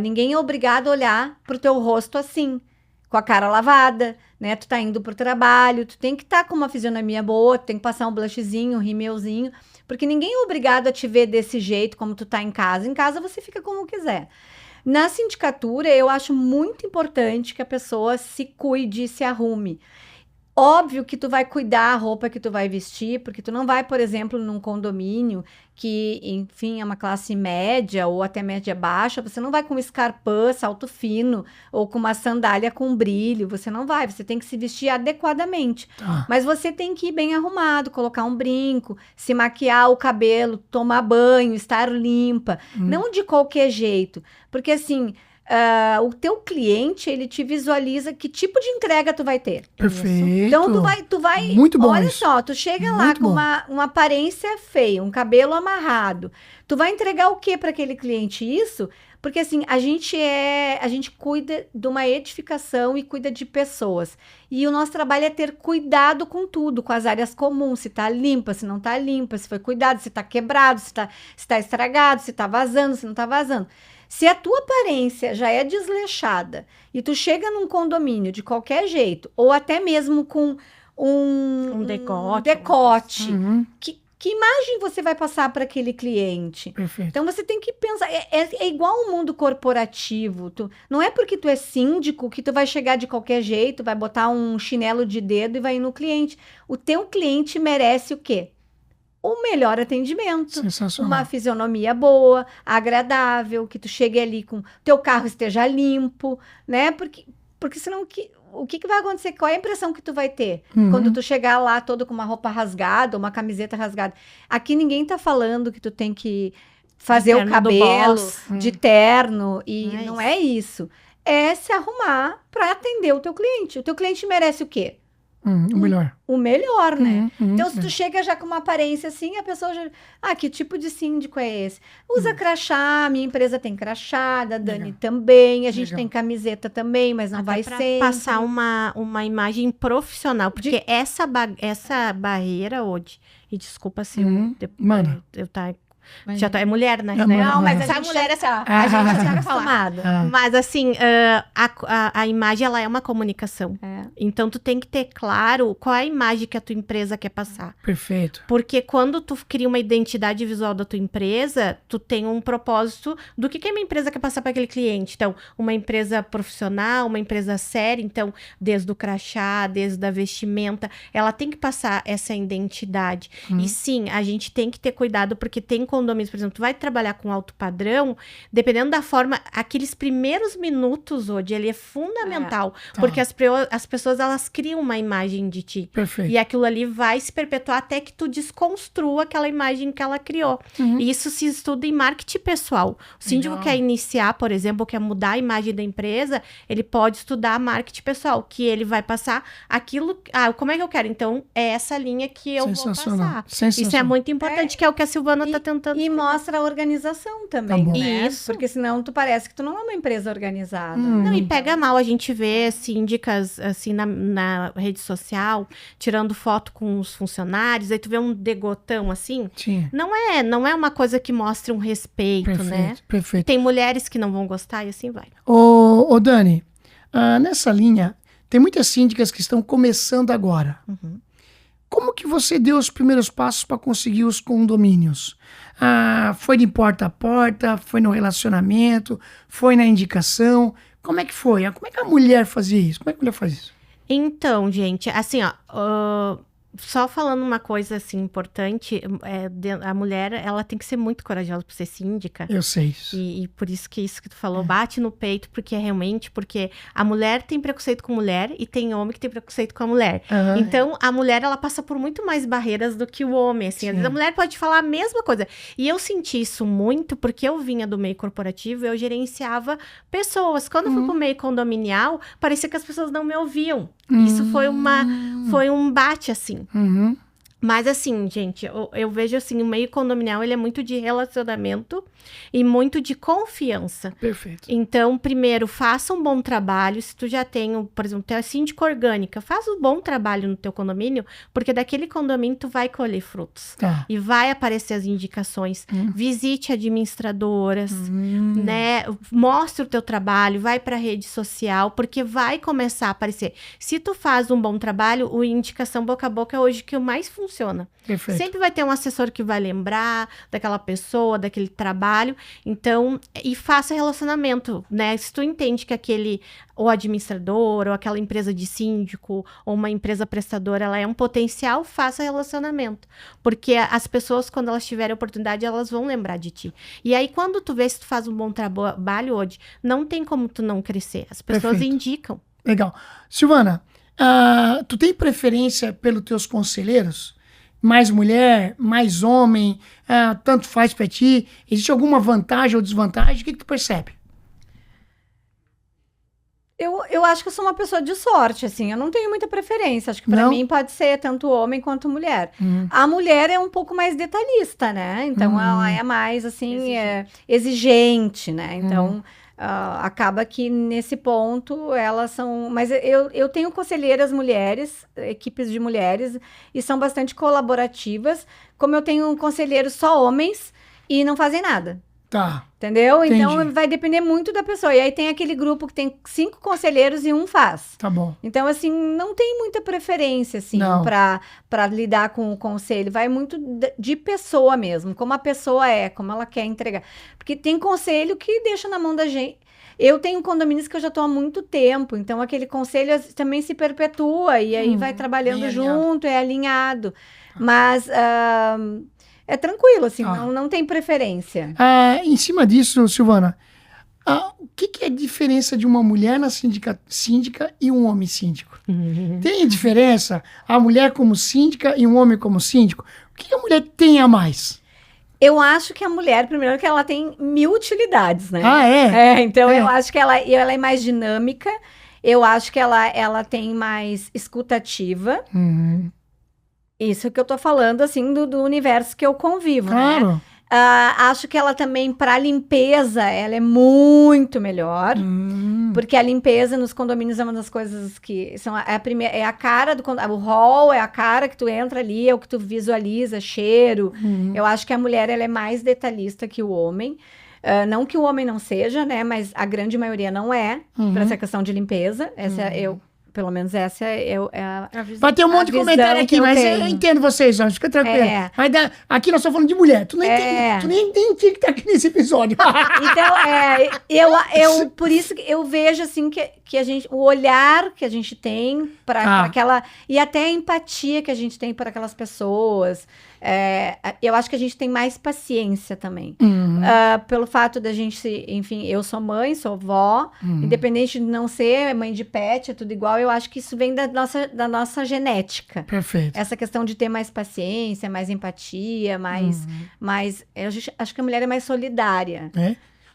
ninguém é obrigado a olhar pro teu rosto assim, com a cara lavada, né? Tu tá indo pro trabalho, tu tem que estar com uma fisionomia boa, tu tem que passar um blushzinho, um rímelzinho, porque ninguém é obrigado a te ver desse jeito como tu tá em casa. Em casa você fica como quiser. Na sindicatura, eu acho muito importante que a pessoa se cuide e se arrume. Óbvio que tu vai cuidar a roupa que tu vai vestir, porque tu não vai, por exemplo, num condomínio que, enfim, é uma classe média ou até média baixa, você não vai com escarpã, salto fino ou com uma sandália com brilho, você não vai, você tem que se vestir adequadamente. Mas você tem que ir bem arrumado, colocar um brinco, se maquiar o cabelo, tomar banho, estar limpa, não de qualquer jeito, porque assim... o teu cliente, ele te visualiza que tipo de entrega tu vai ter. Perfeito. Então, tu vai... Muito bom olha isso. só, tu chega Muito lá com bom. uma aparência feia, um cabelo amarrado. Tu vai entregar o que para aquele cliente? Isso? Porque, assim, a gente cuida de uma edificação e cuida de pessoas. E o nosso trabalho é ter cuidado com tudo, com as áreas comuns, se tá limpa, se não tá limpa, se foi cuidado, se tá quebrado, se tá estragado, se tá vazando, se não tá vazando. Se a tua aparência já é desleixada e tu chega num condomínio de qualquer jeito, ou até mesmo com um decote, que imagem você vai passar para aquele cliente? Perfeito. Então você tem que pensar, é igual ao mundo corporativo. Não é porque tu é síndico que tu vai chegar de qualquer jeito, vai botar um chinelo de dedo e vai ir no cliente. O teu cliente merece o quê? O melhor atendimento, uma fisionomia boa, agradável, que tu chegue ali com teu carro esteja limpo, né? Porque senão o que vai acontecer? Qual é a impressão que tu vai ter quando tu chegar lá todo com uma roupa rasgada, uma camiseta rasgada? Aqui ninguém tá falando que tu tem que fazer o cabelo de terno e não é isso. É se arrumar para atender o teu cliente. O teu cliente merece o quê? O melhor. O melhor, né? Então, se tu chega já com uma aparência assim, a pessoa já... que tipo de síndico é esse? Usa crachá, minha empresa tem crachá, da Dani também, a gente tem camiseta também, mas não vai ser. Passar uma imagem profissional, porque essa barreira, hoje, e desculpa se mano. eu tá... É mulher, né? Não, mas essa mulher a gente tá acostumada. Mas assim, a imagem, ela é uma comunicação. Então, tu tem que ter claro qual é a imagem que a tua empresa quer passar. Perfeito. Porque quando tu cria uma identidade visual da tua empresa, tu tem um propósito do que a minha empresa quer passar para aquele cliente. Então, uma empresa profissional, uma empresa séria, então, desde o crachá, desde a vestimenta, ela tem que passar essa identidade. E sim, a gente tem que ter cuidado, porque tem condomínios, por exemplo, tu vai trabalhar com alto padrão, dependendo da forma, aqueles primeiros minutos, hoje, ele é fundamental, porque as pessoas, elas criam uma imagem de ti. Perfeito. E aquilo ali vai se perpetuar até que tu desconstrua aquela imagem que ela criou. E isso se estuda em marketing pessoal. O síndico quer iniciar, por exemplo, quer mudar a imagem da empresa, ele pode estudar marketing pessoal, que ele vai passar aquilo... como é que eu quero? Então, é essa linha que eu vou passar. Isso é muito importante, que é o que a Silvana tá tentando tentando... E mostra a organização também, Tá bom. né? Isso. Porque senão tu parece que tu não é uma empresa organizada. Não, e pega mal, a gente vê síndicas, assim, na rede social, tirando foto com os funcionários, aí tu vê um degotão, assim, Sim. não é uma coisa que mostre um respeito, né? Perfeito. Tem mulheres que não vão gostar e assim vai. Ô Dani, nessa linha, tem muitas síndicas que estão começando agora. Uhum. Como que você deu os primeiros passos para conseguir os condomínios? Foi de porta a porta? Foi no relacionamento? Foi na indicação? Como é que foi? Como é que a mulher fazia isso? Como é que a mulher faz isso? Então, gente, assim, ó, só falando uma coisa, assim, importante, a mulher, ela tem que ser muito corajosa para ser síndica. Eu sei isso. E por isso que tu falou, bate no peito, porque a mulher tem preconceito com mulher e tem homem que tem preconceito com a mulher. Aham. Então, a mulher, ela passa por muito mais barreiras do que o homem, assim. Às vezes a mulher pode falar a mesma coisa. E eu senti isso muito porque eu vinha do meio corporativo, eu gerenciava pessoas. Quando eu fui pro meio condominial, parecia que as pessoas não me ouviam. Isso foi um bate, assim. Uhum. Mas assim, gente, eu vejo assim, o meio condominial, ele é muito de relacionamento e muito de confiança. Perfeito. Então, primeiro, faça um bom trabalho. Se tu já tem, por exemplo, tu é síndica orgânica, faz um bom trabalho no teu condomínio, porque daquele condomínio tu vai colher frutos. Tá. E vai aparecer as indicações. Visite administradoras, né? Mostre o teu trabalho, vai para rede social, porque vai começar a aparecer. Se tu faz um bom trabalho, o indicação boca a boca é hoje que o mais funciona. Perfeito. Sempre vai ter um assessor que vai lembrar daquela pessoa, daquele trabalho. Então, e faça relacionamento, né? Se tu entende que ou administrador, ou aquela empresa de síndico, ou uma empresa prestadora, ela é um potencial, faça relacionamento. Porque as pessoas, quando elas tiverem oportunidade, elas vão lembrar de ti. E aí, quando tu vê se tu faz um bom trabalho hoje, não tem como tu não crescer. As pessoas Perfeito. indicam. Legal. Silvana, tu tem preferência pelos teus conselheiros? Mais mulher, mais homem, tanto faz pra ti? Existe alguma vantagem ou desvantagem? O que tu percebe? Eu acho que eu sou uma pessoa de sorte, assim. Eu não tenho muita preferência. Acho que pra Não? mim pode ser tanto homem quanto mulher. A mulher é um pouco mais detalhista, né? Então, ela é mais, assim, exigente, né? Então, acaba que nesse ponto elas são... Mas eu tenho conselheiras mulheres, equipes de mulheres, e são bastante colaborativas. Como eu tenho conselheiros só homens e não fazem nada. Tá. Entendeu? Entendi. Então, vai depender muito da pessoa. E aí tem aquele grupo que tem 5 conselheiros e um faz. Tá bom. Então, assim, não tem muita preferência, assim, Não. pra lidar com o conselho. Vai muito de pessoa mesmo, como a pessoa é, como ela quer entregar. Porque tem conselho que deixa na mão da gente. Eu tenho condomínios que eu já estou há muito tempo, então aquele conselho também se perpetua e aí vai trabalhando bem alinhado. junto, é alinhado. Mas é tranquilo, assim, não tem preferência. Em cima disso, Silvana, o que é a diferença de uma mulher na síndica e um homem síndico? Tem diferença a mulher como síndica e um homem como síndico? O que a mulher tem a mais? Eu acho que a mulher, primeiro, que ela tem 1000 utilidades, né? Então eu acho que ela é mais dinâmica, eu acho que ela tem mais escutativa. Isso que eu tô falando, assim, do universo que eu convivo, Claro. né? Acho que ela também, para limpeza, ela é muito melhor. Porque a limpeza nos condomínios é uma das coisas que são é a cara do condomínio. O hall é a cara que tu entra ali, é o que tu visualiza, cheiro. Eu acho que a mulher ela é mais detalhista que o homem. Não que o homem não seja, né? Mas a grande maioria não é, para essa questão de limpeza. Pelo menos essa é a visão. Vai ter um monte de comentário aqui, mas eu entendo vocês, ó, fica tranquilo. Mas aqui nós estamos falando de mulher, tu nem tinha que estar aqui nesse episódio. Então, por isso que eu vejo, assim, que a gente, o olhar que a gente tem para aquela, e até a empatia que a gente tem para aquelas pessoas, eu acho que a gente tem mais paciência também. Pelo fato da gente, enfim, eu sou mãe, sou vó, independente de não ser mãe de pet, é tudo igual, eu acho que isso vem da nossa genética. Perfeito. Essa questão de ter mais paciência, mais empatia, acho que a mulher é mais solidária.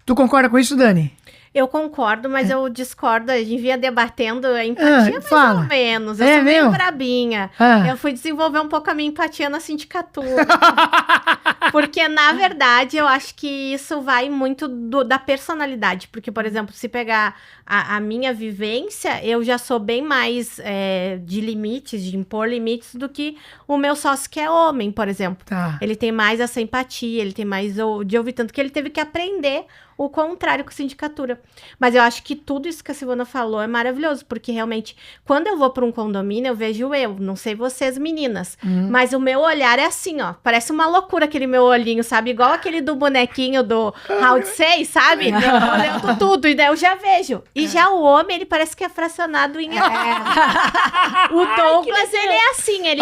Tu concorda com isso, Dani? Eu concordo, mas eu discordo. A gente vinha debatendo a empatia mais ou menos. Eu sou meio brabinha. Eu fui desenvolver um pouco a minha empatia na sindicatura. Porque, na verdade, eu acho que isso vai muito da personalidade. Porque, por exemplo, se pegar a minha vivência, eu já sou bem mais de limites, de impor limites, do que o meu sócio que é homem, por exemplo. Tá. Ele tem mais essa empatia, ele tem mais de ouvir, tanto que ele teve que aprender o contrário com sindicatura. Mas eu acho que tudo isso que a Silvana falou é maravilhoso, porque realmente, quando eu vou para um condomínio, eu vejo não sei vocês meninas, mas o meu olhar é assim, ó, parece uma loucura aquele meu olhinho, sabe? Igual aquele do bonequinho do Round 6, sabe? Olhando tudo, e daí eu já vejo. E já o homem, ele parece que é fracionado em... O Douglas, ele é assim, ele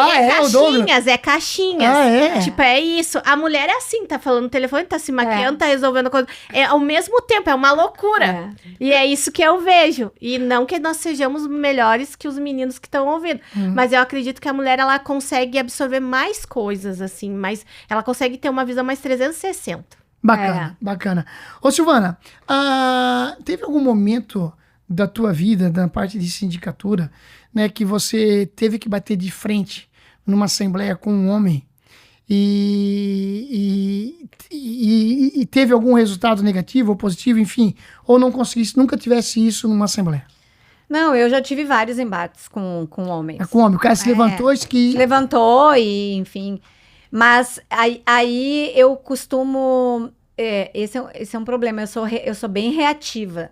é caixinhas. Tipo, é isso. A mulher é assim, tá falando no telefone, tá se maquiando, tá resolvendo coisa. Ao mesmo tempo, é uma loucura. E é isso que eu vejo. E não que nós sejamos melhores que os meninos que estão ouvindo. Mas eu acredito que a mulher, ela consegue absorver mais coisas, assim, mas ela consegue ter uma visão mais 360. Bacana, bacana. Ô, Silvana, teve algum momento da tua vida, da parte de sindicatura, né, que você teve que bater de frente numa assembleia com um homem e teve algum resultado negativo ou positivo, enfim, ou não conseguisse, nunca tivesse isso numa assembleia? Não, eu já tive vários embates com homens. Com homem, o cara se levantou, Se levantou e, enfim... Mas aí eu costumo... Esse é um problema. Eu sou bem reativa.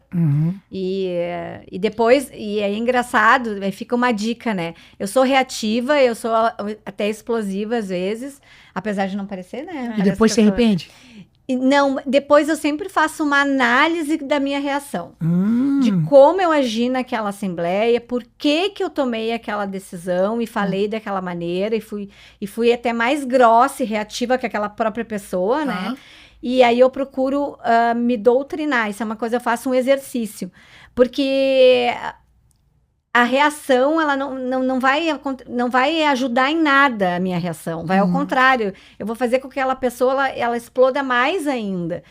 E depois... E é engraçado, aí fica uma dica, né? Eu sou reativa, eu sou até explosiva às vezes. Apesar de não parecer, né? E depois se arrepende? Não, depois eu sempre faço uma análise da minha reação. De como eu agi naquela assembleia, por que eu tomei aquela decisão e falei daquela maneira, e fui até mais grossa e reativa que aquela própria pessoa, né? E aí eu procuro me doutrinar. Isso é uma coisa, eu faço um exercício. Porque a reação, ela não vai ajudar em nada a minha reação. Vai ao contrário. Eu vou fazer com que aquela pessoa, ela exploda mais ainda.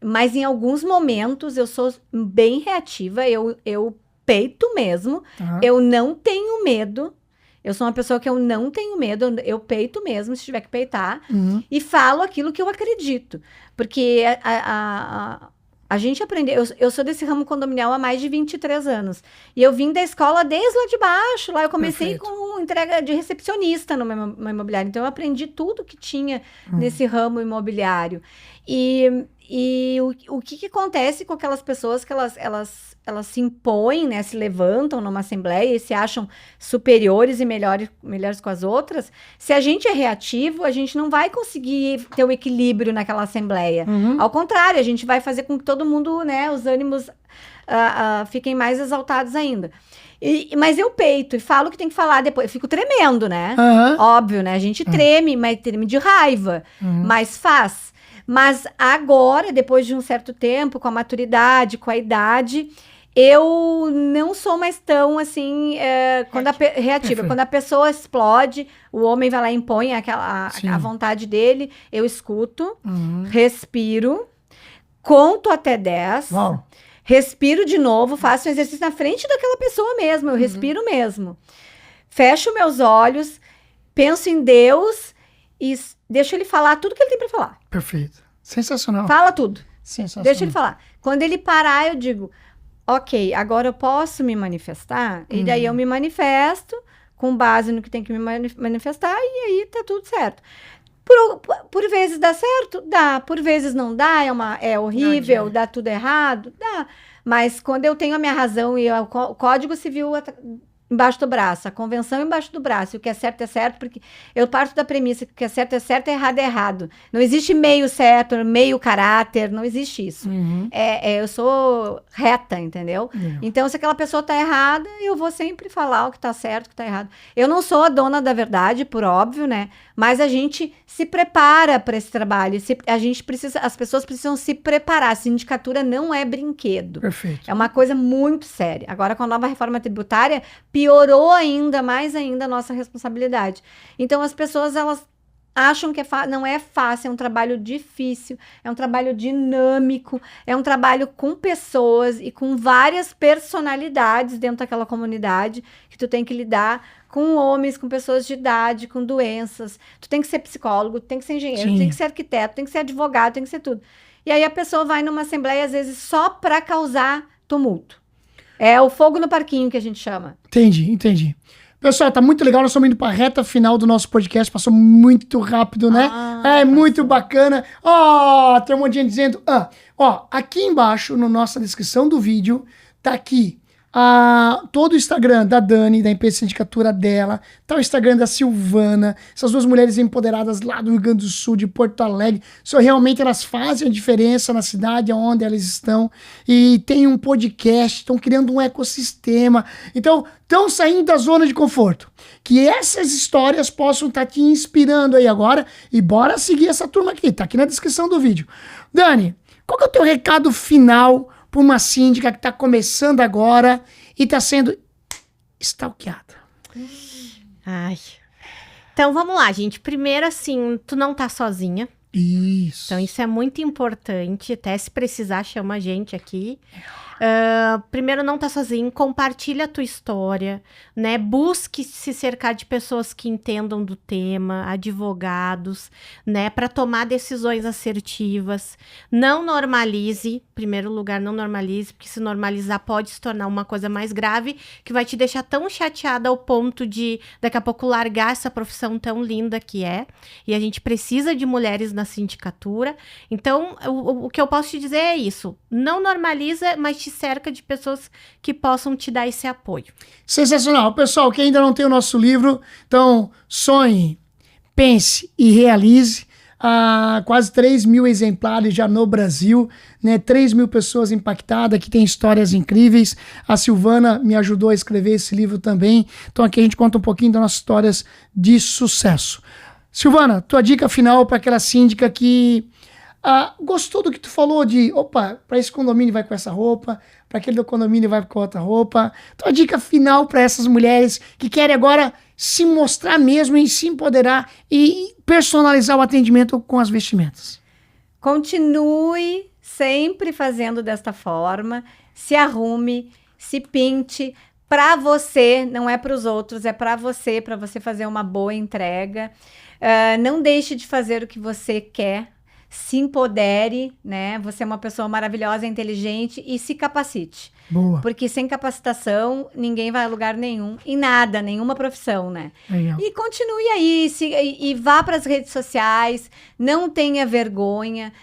Mas em alguns momentos, eu sou bem reativa. Eu peito mesmo. Eu não tenho medo. Eu sou uma pessoa que eu não tenho medo. Eu peito mesmo, se tiver que peitar. E falo aquilo que eu acredito. Porque a gente aprendeu... Eu sou desse ramo condominial há mais de 23 anos. E eu vim da escola desde lá de baixo. Lá eu comecei com entrega de recepcionista no imobiliário. Então, eu aprendi tudo que tinha nesse ramo imobiliário. E o que acontece com aquelas pessoas que elas se impõem, né? Se levantam numa assembleia e se acham superiores e melhores com as outras. Se a gente é reativo, a gente não vai conseguir ter o equilíbrio naquela assembleia. Ao contrário, a gente vai fazer com que todo mundo, né? Os ânimos fiquem mais exaltados ainda. Mas eu peito e falo o que tem que falar depois. Eu fico tremendo, né? Óbvio, né? A gente treme, mas treme de raiva. Mas faz. Mas agora, depois de um certo tempo, com a maturidade, com a idade, eu não sou mais tão, assim, reativa. Quando a pessoa explode, o homem vai lá e impõe a vontade dele, eu escuto, respiro, conto até 10, respiro de novo, faço um exercício na frente daquela pessoa mesmo, eu respiro mesmo. Fecho meus olhos, penso em Deus e deixo ele falar tudo que ele tem para falar. Perfeito. Sensacional. Fala tudo. Sensacional. Deixa ele falar. Quando ele parar, eu digo, ok, agora eu posso me manifestar? E daí eu me manifesto com base no que tem que me manifestar e aí tá tudo certo. Por vezes dá certo? Dá. Por vezes não dá, é horrível, dá tudo errado? Dá. Mas quando eu tenho a minha razão e o Código Civil embaixo do braço, a convenção embaixo do braço, e o que é certo, porque eu parto da premissa que o que é certo, errado é errado. Não existe meio certo, meio caráter, não existe isso. Eu sou reta, entendeu? Então, se aquela pessoa tá errada, eu vou sempre falar o que tá certo, o que tá errado. Eu não sou a dona da verdade, por óbvio, né? Mas a gente se prepara para esse trabalho. As pessoas precisam se preparar. A sindicatura não é brinquedo. Perfeito. É uma coisa muito séria. Agora, com a nova reforma tributária, piorou mais ainda a nossa responsabilidade. Então, as pessoas, elas acham que não é fácil, é um trabalho difícil, é um trabalho dinâmico, é um trabalho com pessoas e com várias personalidades dentro daquela comunidade que tu tem que lidar com homens, com pessoas de idade, com doenças. Tu tem que ser psicólogo, tu tem que ser engenheiro, tu tem que ser arquiteto, tu tem que ser advogado, tem que ser tudo. E aí a pessoa vai numa assembleia, às vezes, só para causar tumulto. É o fogo no parquinho que a gente chama. Entendi. Pessoal, tá muito legal, nós estamos indo para a reta final do nosso podcast, passou muito rápido, né? Muito bacana. Tem um monte de gente dizendo, aqui embaixo, na nossa descrição do vídeo, tá aqui todo o Instagram da Dani, da MP Sindicatura dela, tá o Instagram da Silvana, essas duas mulheres empoderadas lá do Rio Grande do Sul, de Porto Alegre, realmente elas fazem a diferença na cidade onde elas estão, e tem um podcast, estão criando um ecossistema, então estão saindo da zona de conforto, que essas histórias possam estar te inspirando aí agora, e bora seguir essa turma aqui, tá aqui na descrição do vídeo. Dani, qual que é o teu recado final para uma síndica que está começando agora e está sendo stalkeada? Então, vamos lá, gente. Primeiro, assim, tu não tá sozinha. Isso. Então, isso é muito importante. Até se precisar, chama a gente aqui. Primeiro, não tá sozinho. Compartilha a tua história, né? Busque se cercar de pessoas que entendam do tema, advogados, né? Para tomar decisões assertivas. Não normalize. Em primeiro lugar, não normalize, porque se normalizar pode se tornar uma coisa mais grave, que vai te deixar tão chateada ao ponto de, daqui a pouco, largar essa profissão tão linda que é. E a gente precisa de mulheres na sindicatura. Então, o que eu posso te dizer é isso. Não normaliza, mas te cerca de pessoas que possam te dar esse apoio. Sensacional. Pessoal, que ainda não tem o nosso livro, então sonhe, pense e realize. Quase 3.000 exemplares já no Brasil, né? 3.000 pessoas impactadas, que tem histórias incríveis. A Silvana me ajudou a escrever esse livro também. Então aqui a gente conta um pouquinho das nossas histórias de sucesso. Silvana, tua dica final para aquela síndica que gostou do que tu falou de, para esse condomínio vai com essa roupa, para aquele do condomínio vai com outra roupa. Tua dica final para essas mulheres que querem agora se mostrar mesmo e se empoderar e personalizar o atendimento com as vestimentas. Continue sempre fazendo desta forma, se arrume, se pinte, para você, não é para os outros, é para você fazer uma boa entrega. Não deixe de fazer o que você quer, se empodere, né? Você é uma pessoa maravilhosa, inteligente e se capacite. Boa. Porque sem capacitação, ninguém vai a lugar nenhum, em nada, nenhuma profissão, né? Legal. E continue aí, e vá para as redes sociais, não tenha vergonha,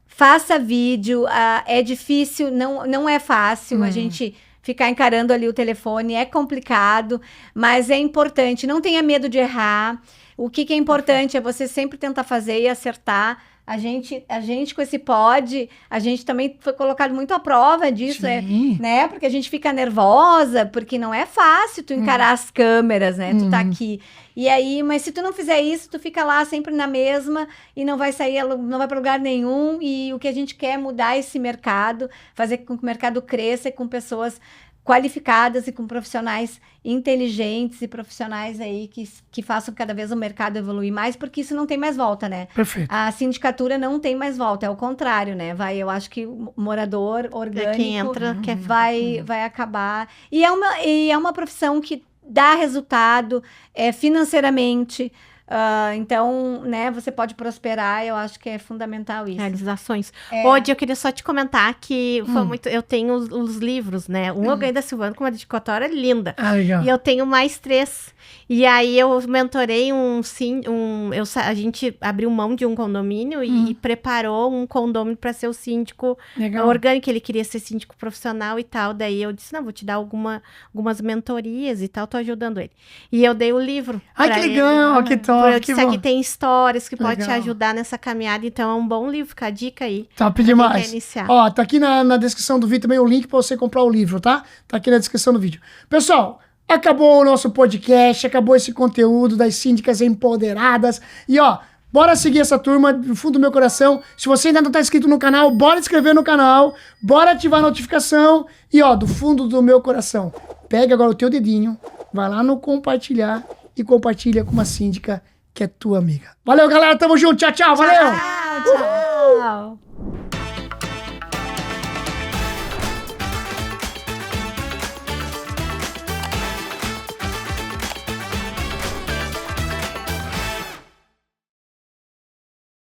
faça vídeo, é difícil, não é fácil, a gente ficar encarando ali o telefone, é complicado, mas é importante, não tenha medo de errar. O que é importante é você sempre tentar fazer e acertar. A gente com esse pod, a gente também foi colocado muito à prova disso, né? Porque a gente fica nervosa, porque não é fácil tu encarar as câmeras, né? Tu tá aqui. E aí, mas se tu não fizer isso, tu fica lá sempre na mesma e não vai sair, não vai para lugar nenhum. E o que a gente quer é mudar esse mercado, fazer com que o mercado cresça com pessoas qualificadas e com profissionais inteligentes e profissionais aí que façam cada vez o mercado evoluir mais, porque isso não tem mais volta, né? Perfeito. A sindicatura não tem mais volta, é o contrário, né? Eu acho que o morador orgânico quem entra, vai acabar. E é uma profissão que dá resultado financeiramente. Então, né, você pode prosperar, eu acho que é fundamental isso. Realizações. Hoje eu queria só te comentar que foi muito. Eu tenho os livros, né? Eu ganhei da Silvana com uma dedicatória linda. Legal. E eu tenho mais 3. E aí eu mentorei a gente abriu mão de um condomínio e preparou um condomínio para ser o síndico orgânico. Ele queria ser síndico profissional e tal. Daí eu disse, não, vou te dar algumas mentorias e tal, tô ajudando ele. E eu dei o livro. Ai, que legal, que top. Eu disse, aqui tem histórias que pode te ajudar nessa caminhada. Então é um bom livro, fica a dica aí. Top demais. Ó, tá aqui na descrição do vídeo também o link para você comprar o livro, tá? Tá aqui na descrição do vídeo. Pessoal, acabou o nosso podcast, acabou esse conteúdo das síndicas empoderadas. E ó, bora seguir essa turma do fundo do meu coração. Se você ainda não tá inscrito no canal, bora inscrever no canal, bora ativar a notificação. E ó, do fundo do meu coração, pega agora o teu dedinho, vai lá no compartilhar e compartilha com uma síndica que é tua amiga. Valeu, galera. Tamo junto. Tchau, tchau. Valeu. Tchau.